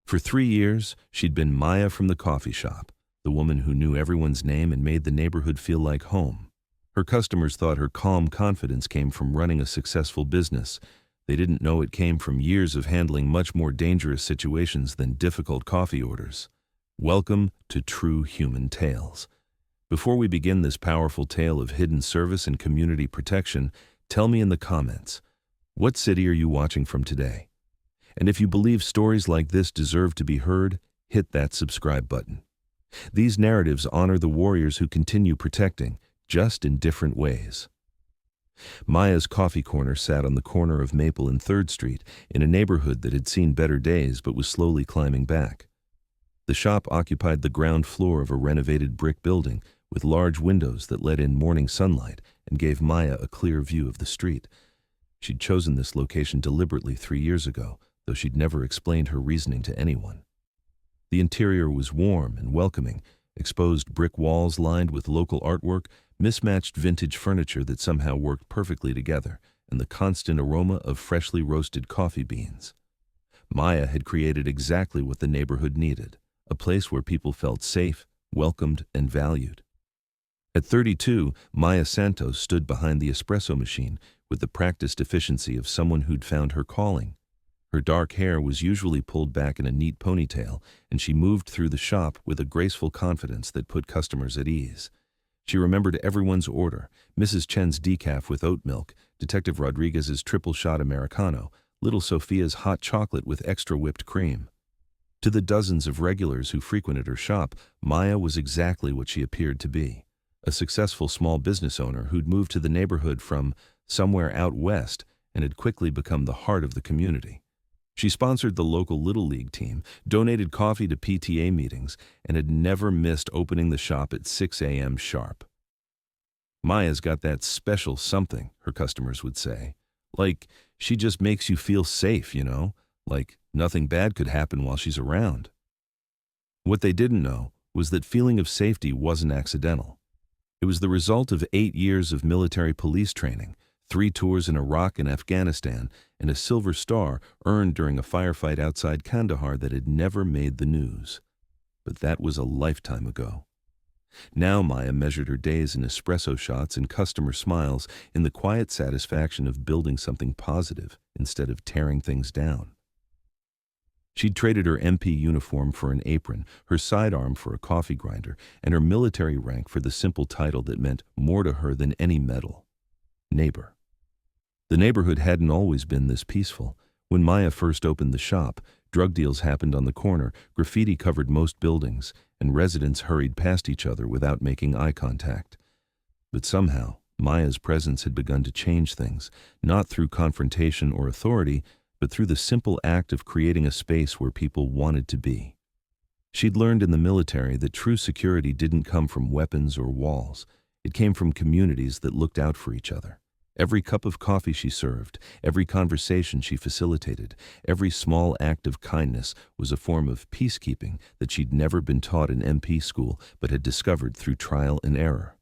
For 3 years, she'd been Maya from the coffee shop, the woman who knew everyone's name and made the neighborhood feel like home. Her customers thought her calm confidence came from running a successful business. They didn't know it came from years of handling much more dangerous situations than difficult coffee orders. Welcome to True Human Tales. Before we begin this powerful tale of hidden service and community protection, tell me in the comments, what city are you watching from today? And if you believe stories like this deserve to be heard, hit that subscribe button. These narratives honor the warriors who continue protecting, just in different ways. Maya's coffee corner sat on the corner of Maple and 3rd Street in a neighborhood that had seen better days but was slowly climbing back. The shop occupied the ground floor of a renovated brick building with large windows that let in morning sunlight and gave Maya a clear view of the street. She'd chosen this location deliberately 3 years ago, though she'd never explained her reasoning to anyone. The interior was warm and welcoming, exposed brick walls lined with local artwork, mismatched vintage furniture that somehow worked perfectly together, and the constant aroma of freshly roasted coffee beans. Maya had created exactly what the neighborhood needed, a place where people felt safe, welcomed, and valued. At 32, Maya Santos stood behind the espresso machine with the practiced efficiency of someone who'd found her calling. Her dark hair was usually pulled back in a neat ponytail, and she moved through the shop with a graceful confidence that put customers at ease. She remembered everyone's order: Mrs. Chen's decaf with oat milk, Detective Rodriguez's triple shot Americano, little Sophia's hot chocolate with extra whipped cream. To the dozens of regulars who frequented her shop, Maya was exactly what she appeared to be: a successful small business owner who'd moved to the neighborhood from somewhere out west and had quickly become the heart of the community. She sponsored the local Little League team, donated coffee to PTA meetings, and had never missed opening the shop at 6 a.m. sharp. Maya's got that special something, her customers would say. Like, she just makes you feel safe, you know? Like, nothing bad could happen while she's around. What they didn't know was that feeling of safety wasn't accidental. It was the result of 8 years of military police training, 3 tours in Iraq and Afghanistan, and a Silver Star earned during a firefight outside Kandahar that had never made the news. But that was a lifetime ago. Now Maya measured her days in espresso shots and customer smiles, in the quiet satisfaction of building something positive instead of tearing things down. She'd traded her MP uniform for an apron, her sidearm for a coffee grinder, and her military rank for the simple title that meant more to her than any medal: neighbor. The neighborhood hadn't always been this peaceful. When Maya first opened the shop, drug deals happened on the corner, graffiti covered most buildings, and residents hurried past each other without making eye contact. But somehow, Maya's presence had begun to change things, not through confrontation or authority, but through the simple act of creating a space where people wanted to be. She'd learned in the military that true security didn't come from weapons or walls. It came from communities that looked out for each other. Every cup of coffee she served, every conversation she facilitated, every small act of kindness was a form of peacekeeping that she'd never been taught in MP school but had discovered through trial and error.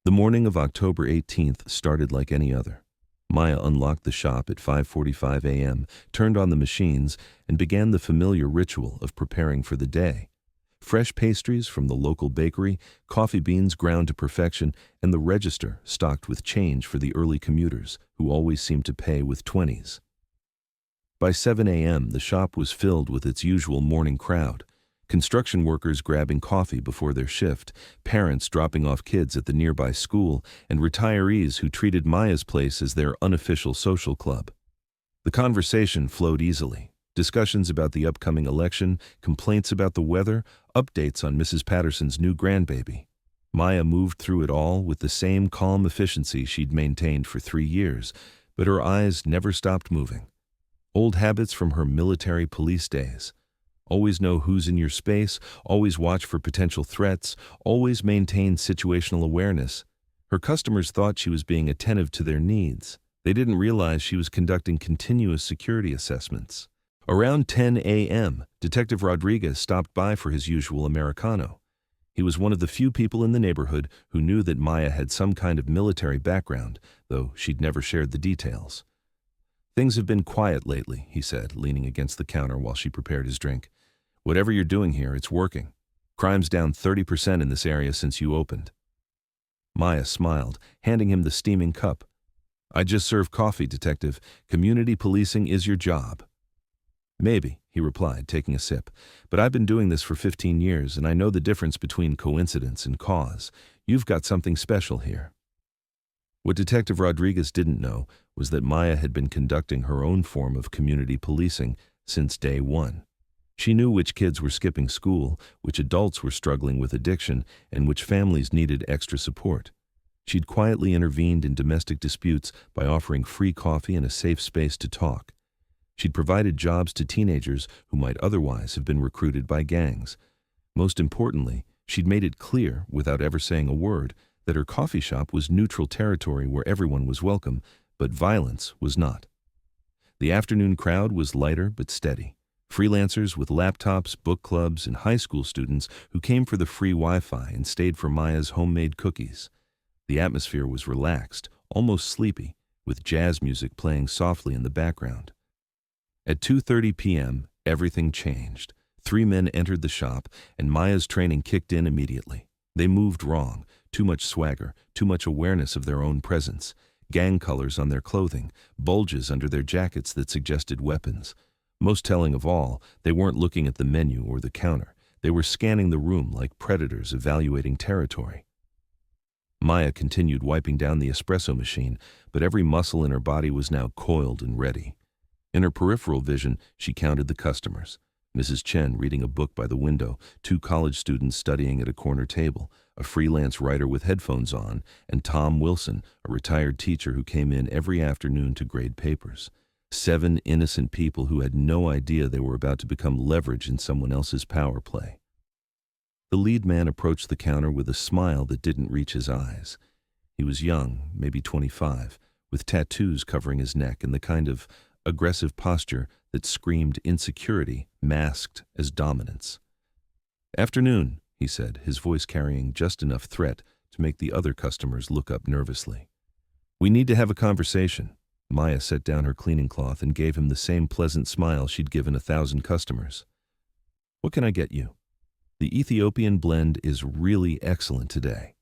The morning of October 18th started like any other. Maya unlocked the shop at 5:45 a.m., turned on the machines, and began the familiar ritual of preparing for the day. Fresh pastries from the local bakery, coffee beans ground to perfection, and the register stocked with change for the early commuters, who always seemed to pay with 20s. By 7 a.m., the shop was filled with its usual morning crowd: construction workers grabbing coffee before their shift, parents dropping off kids at the nearby school, and retirees who treated Maya's place as their unofficial social club. The conversation flowed easily. Discussions about the upcoming election, complaints about the weather, updates on Mrs. Patterson's new grandbaby. Maya moved through it all with the same calm efficiency she'd maintained for 3 years, but her eyes never stopped moving. Old habits from her military police days. Always know who's in your space, always watch for potential threats, always maintain situational awareness. Her customers thought she was being attentive to their needs. They didn't realize she was conducting continuous security assessments. Around 10 a.m., Detective Rodriguez stopped by for his usual Americano. He was one of the few people in the neighborhood who knew that Maya had some kind of military background, though she'd never shared the details. "Things have been quiet lately," he said, leaning against the counter while she prepared his drink. Whatever you're doing here, it's working. Crime's down 30% in this area since you opened." Maya smiled, handing him the steaming cup. "I just serve coffee, Detective. Community policing is your job." "Maybe," he replied, taking a sip. "But I've been doing this for 15 years, and I know the difference between coincidence and cause. You've got something special here." What Detective Rodriguez didn't know was that Maya had been conducting her own form of community policing since day one. She knew which kids were skipping school, which adults were struggling with addiction, and which families needed extra support. She'd quietly intervened in domestic disputes by offering free coffee and a safe space to talk. She'd provided jobs to teenagers who might otherwise have been recruited by gangs. Most importantly, she'd made it clear, without ever saying a word, that her coffee shop was neutral territory where everyone was welcome, but violence was not. The afternoon crowd was lighter but steady. Freelancers with laptops, book clubs, and high school students who came for the free Wi-Fi and stayed for Maya's homemade cookies. The atmosphere was relaxed, almost sleepy, with jazz music playing softly in the background. At 2:30 p.m., everything changed. 3 men entered the shop, and Maya's training kicked in immediately. They moved wrong, too much swagger, too much awareness of their own presence, gang colors on their clothing, bulges under their jackets that suggested weapons. Most telling of all, they weren't looking at the menu or the counter. They were scanning the room like predators evaluating territory. Maya continued wiping down the espresso machine, but every muscle in her body was now coiled and ready. In her peripheral vision, she counted the customers. Mrs. Chen reading a book by the window, 2 college students studying at a corner table, a freelance writer with headphones on, and Tom Wilson, a retired teacher who came in every afternoon to grade papers. 7 innocent people who had no idea they were about to become leverage in someone else's power play. The lead man approached the counter with a smile that didn't reach his eyes. He was young, maybe 25, with tattoos covering his neck and the kind of aggressive posture that screamed insecurity masked as dominance. "Afternoon," he said, his voice carrying just enough threat to make the other customers look up nervously. "We need to have a conversation." Maya set down her cleaning cloth and gave him the same pleasant smile she'd given 1,000 customers. "What can I get you? The Ethiopian blend is really excellent today."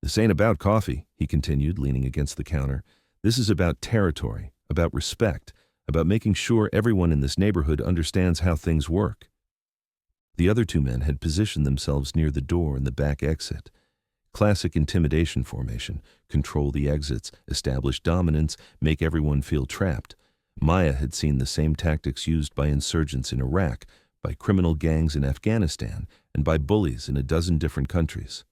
"This ain't about coffee," he continued, leaning against the counter. "This is about territory, about respect, about making sure everyone in this neighborhood understands how things work." The other 2 men had positioned themselves near the door and the back exit. Classic intimidation formation: control the exits, establish dominance, make everyone feel trapped. Maya had seen the same tactics used by insurgents in Iraq, by criminal gangs in Afghanistan, and by bullies in a dozen different countries.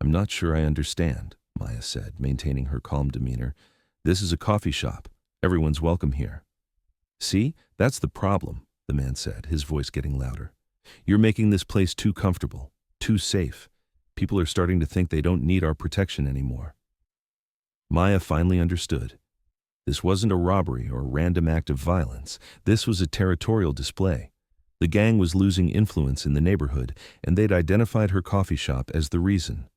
"I'm not sure I understand," Maya said, maintaining her calm demeanor. "This is a coffee shop. Everyone's welcome here." "See, that's the problem," the man said, his voice getting louder. "You're making this place too comfortable, too safe. People are starting to think they don't need our protection anymore." Maya finally understood. This wasn't a robbery or a random act of violence. This was a territorial display. The gang was losing influence in the neighborhood, and they'd identified her coffee shop as the reason.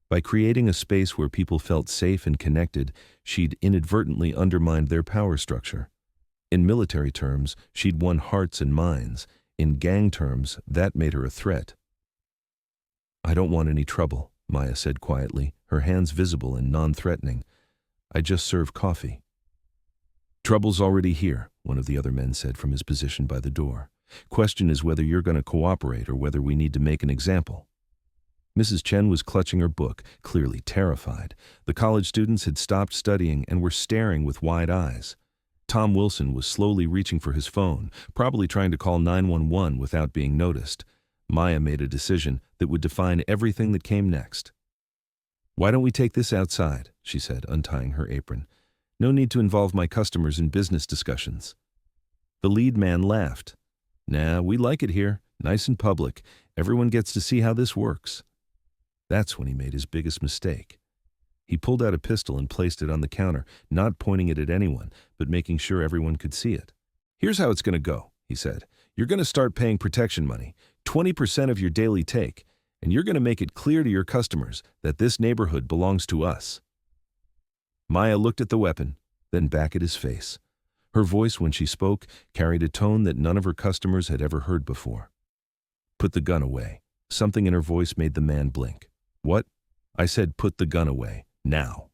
By creating a space where people felt safe and connected, she'd inadvertently undermined their power structure. In military terms, she'd won hearts and minds. In gang terms, that made her a threat. "I don't want any trouble," Maya said quietly, her hands visible and non-threatening. "I just serve coffee." "Trouble's already here," one of the other men said from his position by the door. "Question is whether you're going to cooperate or whether we need to make an example." Mrs. Chen was clutching her book, clearly terrified. The college students had stopped studying and were staring with wide eyes. Tom Wilson was slowly reaching for his phone, probably trying to call 911 without being noticed. Maya made a decision that would define everything that came next. "Why don't we take this outside?" she said, untying her apron. "No need to involve my customers in business discussions." The lead man laughed. "Nah, we like it here, nice and public. Everyone gets to see how this works." That's when he made his biggest mistake. He pulled out a pistol and placed it on the counter, not pointing it at anyone, but making sure everyone could see it. "Here's how it's going to go," he said. "You're going to start paying protection money, 20% of your daily take, and you're going to make it clear to your customers that this neighborhood belongs to us." Maya looked at the weapon, then back at his face. Her voice, when she spoke, carried a tone that none of her customers had ever heard before. "Put the gun away." Something in her voice made the man blink. "What?" "I said put the gun away, now."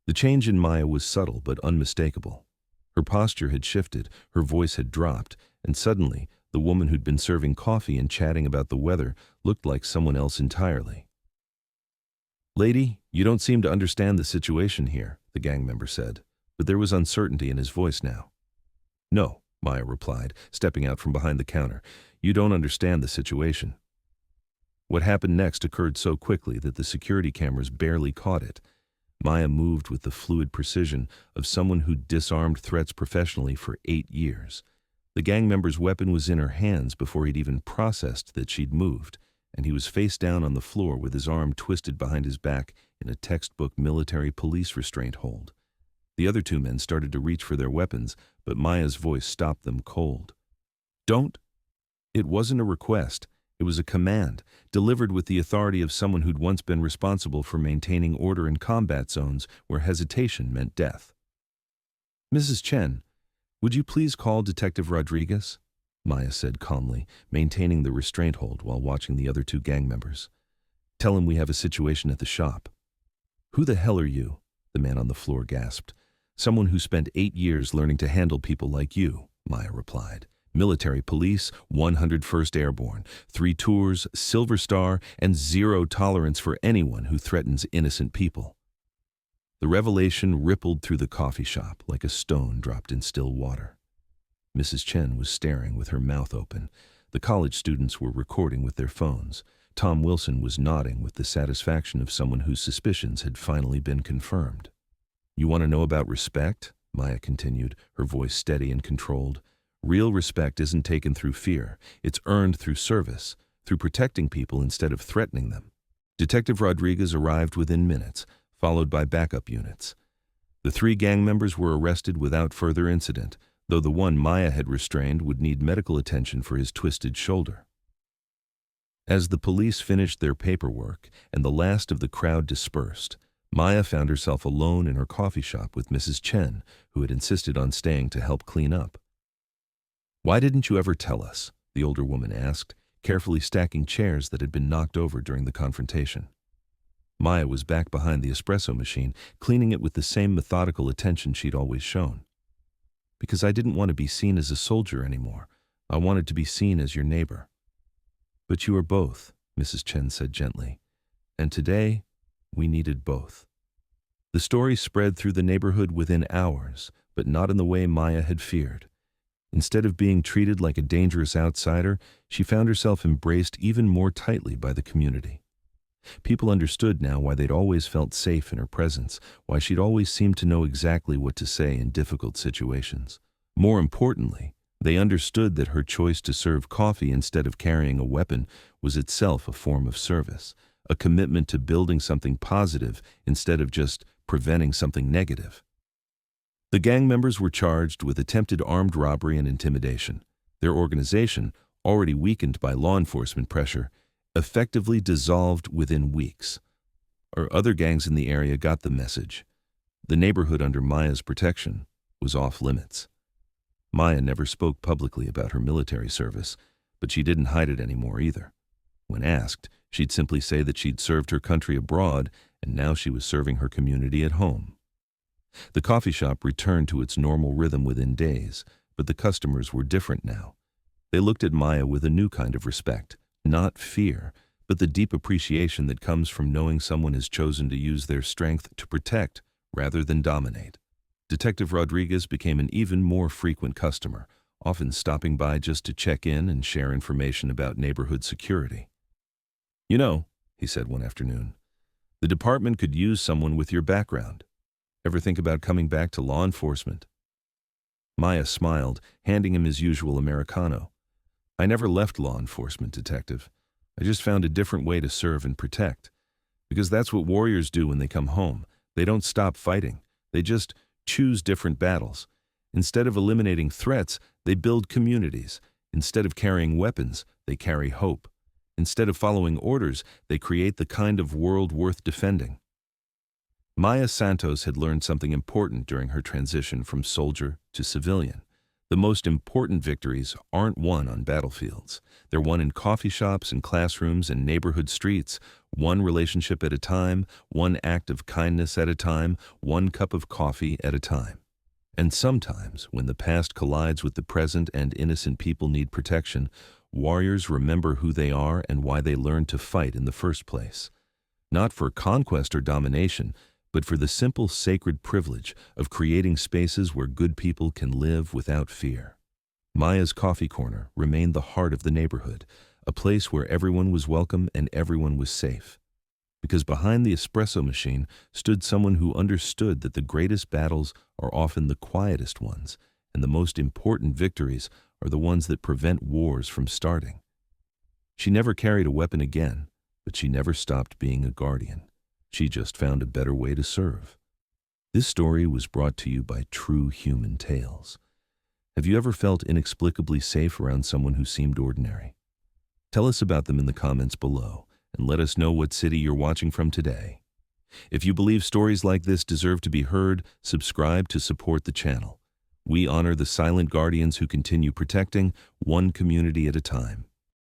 The change in Maya was subtle but unmistakable. Her posture had shifted, her voice had dropped, and suddenly, the woman who'd been serving coffee and chatting about the weather looked like someone else entirely. "Lady, you don't seem to understand the situation here," the gang member said, but there was uncertainty in his voice now. "No," Maya replied, stepping out from behind the counter. "You don't understand the situation." What happened next occurred so quickly that the security cameras barely caught it. Maya moved with the fluid precision of someone who'd disarmed threats professionally for 8 years. The gang member's weapon was in her hands before he'd even processed that she'd moved, and he was face down on the floor with his arm twisted behind his back in a textbook military police restraint hold. The other 2 men started to reach for their weapons, but Maya's voice stopped them cold. "Don't." It wasn't a request. It was a command, delivered with the authority of someone who'd once been responsible for maintaining order in combat zones where hesitation meant death. "Mrs. Chen, would you please call Detective Rodriguez?" Maya said calmly, maintaining the restraint hold while watching the other 2 gang members. "Tell him we have a situation at the shop." "Who the hell are you?" the man on the floor gasped. "Someone who spent 8 years learning to handle people like you," Maya replied. "Military police, 101st Airborne, 3 tours, Silver Star, and 0 tolerance for anyone who threatens innocent people." The revelation rippled through the coffee shop like a stone dropped in still water. Mrs. Chen was staring with her mouth open. The college students were recording with their phones. Tom Wilson was nodding with the satisfaction of someone whose suspicions had finally been confirmed. "You want to know about respect?" Maya continued, her voice steady and controlled. "Real respect isn't taken through fear. It's earned through service, through protecting people instead of threatening them." Detective Rodriguez arrived within minutes, followed by backup units. The 3 gang members were arrested without further incident, though the one Maya had restrained would need medical attention for his twisted shoulder. As the police finished their paperwork and the last of the crowd dispersed, Maya found herself alone in her coffee shop with Mrs. Chen, who had insisted on staying to help clean up. "Why didn't you ever tell us?" the older woman asked, carefully stacking chairs that had been knocked over during the confrontation. Maya was back behind the espresso machine, cleaning it with the same methodical attention she'd always shown. "Because I didn't want to be seen as a soldier anymore. I wanted to be seen as your neighbor." "But you are both," Mrs. Chen said gently. "And today, we needed both." The story spread through the neighborhood within hours, but not in the way Maya had feared. Instead of being treated like a dangerous outsider, she found herself embraced even more tightly by the community. People understood now why they'd always felt safe in her presence, why she'd always seemed to know exactly what to say in difficult situations. More importantly, they understood that her choice to serve coffee instead of carrying a weapon was itself a form of service, a commitment to building something positive instead of just preventing something negative. The gang members were charged with attempted armed robbery and intimidation. Their organization, already weakened by law enforcement pressure, effectively dissolved within weeks. Other gangs in the area got the message. The neighborhood under Maya's protection was off limits. Maya never spoke publicly about her military service, but she didn't hide it anymore either. When asked, she'd simply say that she'd served her country abroad and now she was serving her community at home. The coffee shop returned to its normal rhythm within days, but the customers were different now. They looked at Maya with a new kind of respect, not fear, but the deep appreciation that comes from knowing someone has chosen to use their strength to protect rather than dominate. Detective Rodriguez became an even more frequent customer, often stopping by just to check in and share information about neighborhood security. "You know," he said one afternoon, "the department could use someone with your background. Ever think about coming back to law enforcement?" Maya smiled, handing him his usual Americano. "I never left law enforcement, Detective. I just found a different way to serve and protect. Because that's what warriors do when they come home. They don't stop fighting. They just choose different battles. Instead of eliminating threats, they build communities. Instead of carrying weapons, they carry hope. Instead of following orders, they create the kind of world worth defending." Maya Santos had learned something important during her transition from soldier to civilian. The most important victories aren't won on battlefields. They're won in coffee shops and classrooms and neighborhood streets, one relationship at a time, one act of kindness at a time, one cup of coffee at a time. And sometimes, when the past collides with the present and innocent people need protection, warriors remember who they are and why they learned to fight in the first place. Not for conquest or domination, but for the simple sacred privilege of creating spaces where good people can live without fear. Maya's Coffee Corner remained the heart of the neighborhood, a place where everyone was welcome and everyone was safe. Because behind the espresso machine stood someone who understood that the greatest battles are often the quietest ones, and the most important victories are the ones that prevent wars from starting. She never carried a weapon again, but she never stopped being a guardian. She just found a better way to serve. This story was brought to you by True Human Tales. Have you ever felt inexplicably safe around someone who seemed ordinary? Tell us about them in the comments below, and let us know what city you're watching from today. If you believe stories like this deserve to be heard, subscribe to support the channel. We honor the silent guardians who continue protecting one community at a time.